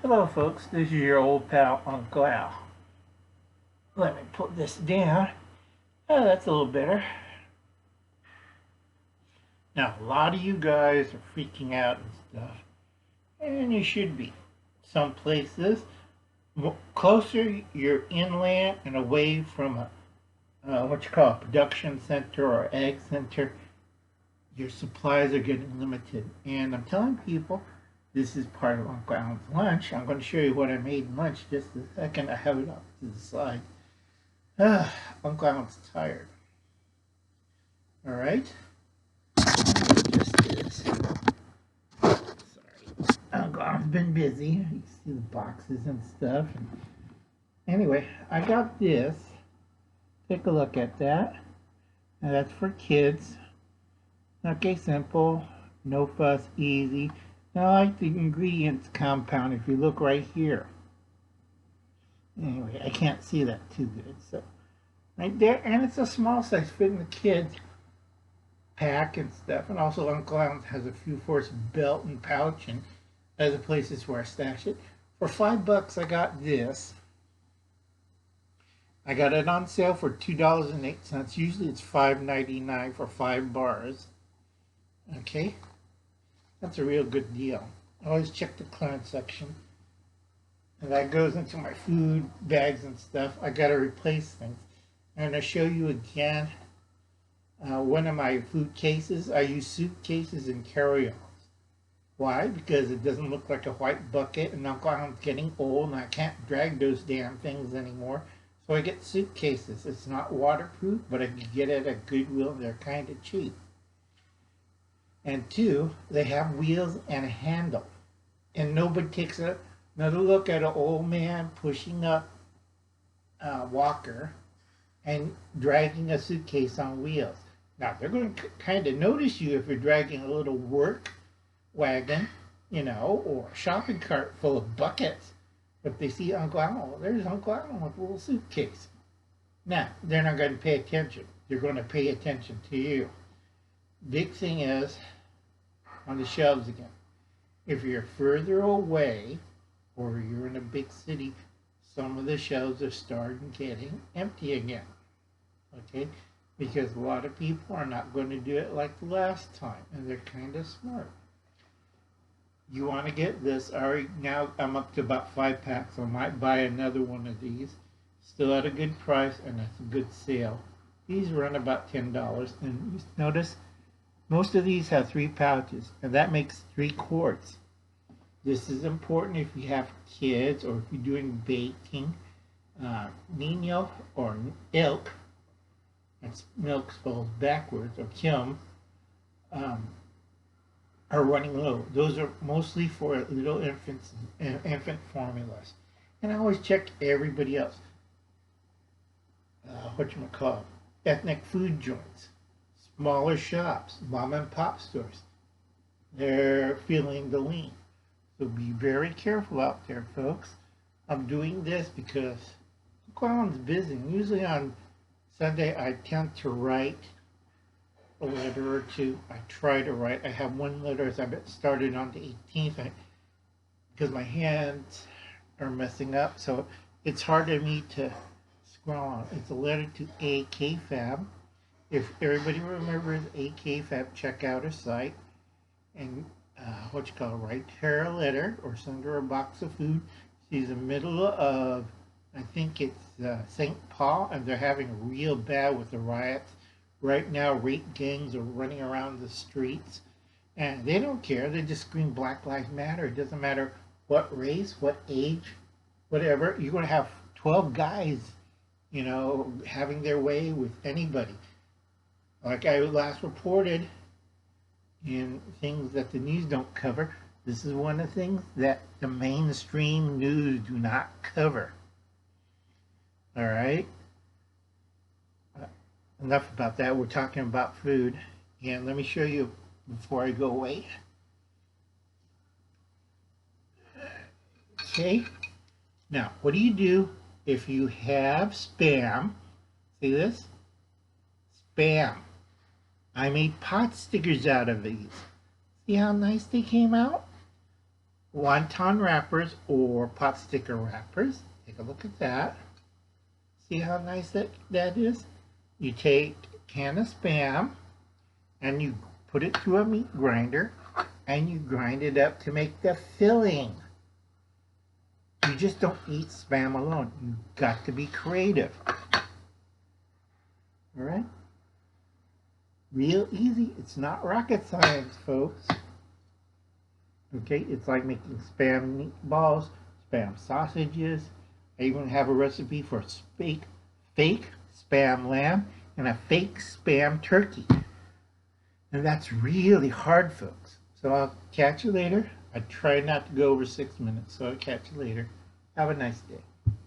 Hello folks, this is your old pal Uncle Al. Let me put this down. Oh, that's a little better. Now, a lot of you guys are freaking out and stuff, and you should be. Some places, closer you're inland and away from a production center or ag center, your supplies are getting limited. And I'm telling people, this is part of Uncle Al's lunch. I'm going to show you what I made in lunch just a second. I have it off to the side. Uncle Al's tired. All right. Just this. Sorry. Uncle Al's been busy. You see the boxes and stuff. Anyway, I got this. Take a look at that. Now that's for kids. Okay, simple. No fuss, easy. Now I like the ingredients compound if you look right here. Anyway, I can't see that too good. So right there, and it's a small size fitting the kids pack and stuff. And also Uncle Al has a few force belt and pouch and other places where I stash it. For $5 I got this. I got it on sale for $2.08. Usually it's $5.99 for 5 bars. Okay, that's a real good deal. I always check the clearance section. And that goes into my food bags and stuff. I got to replace things. I'm going to show you again one of my food cases. I use suitcases and carry-ons. Why? Because it doesn't look like a white bucket, and Uncle Al's getting old and I can't drag those damn things anymore. So I get suitcases. It's not waterproof, but I can get it at Goodwill. They're kind of cheap. And two, they have wheels and a handle. And nobody takes another look at an old man pushing up a walker and dragging a suitcase on wheels. Now, they're going to kind of notice you if you're dragging a little work wagon, or a shopping cart full of buckets. If they see Uncle Al, there's Uncle Al with a little suitcase. Now, they're not going to pay attention. They're going to pay attention to you. Big thing is on the shelves again. If you're further away or you're in a big city, some of the shelves are starting getting empty again. Okay? Because a lot of people are not going to do it like the last time, and they're kind of smart. You want to get this. Now I'm up to about 5 packs. I might buy another one of these. Still at a good price, and it's a good sale. These run about $10. And you notice most of these have 3 pouches, and that makes 3 quarts. This is important if you have kids or if you're doing baking. Nino or ilk, that's milk spelled backwards, or Kim, are running low. Those are mostly for little infants and infant formulas. And I always check everybody else. Ethnic food joints, smaller shops, mom and pop stores. They're feeling the lean. So be very careful out there, folks. I'm doing this because Uncle Al's busy. Usually on Sunday I tend to write a letter or two. I try to write. I have one letter as I started on the 18th because my hands are messing up. So it's hard for me to scroll on. It's a letter to AKFab. If everybody remembers AKFab, check out her site and write her a letter or send her a box of food. She's in the middle of, I think it's St. Paul, and they're having real bad with the riots. Right now, rape gangs are running around the streets, and they don't care. They just scream Black Lives Matter. It doesn't matter what race, what age, whatever. You're going to have 12 guys, having their way with anybody. Like I last reported in things that the news don't cover, this is one of the things that the mainstream news do not cover. All right? Enough about that. We're talking about food. And let me show you before I go away. Okay? Now, what do you do if you have Spam? See this? Spam. I made pot stickers out of these. See how nice they came out? wonton wrappers or pot sticker wrappers. Take a look at that. See how nice that is? You take a can of Spam and you put it through a meat grinder and you grind it up to make the filling. You just don't eat Spam alone. You've got to be creative. Alright? Real easy. It's not rocket science, folks. Okay, it's like making Spam meatballs, Spam sausages. I even have a recipe for fake Spam lamb and a fake Spam turkey. And that's really hard, folks. So I'll catch you later. I try not to go over 6 minutes, so I'll catch you later. Have a nice day.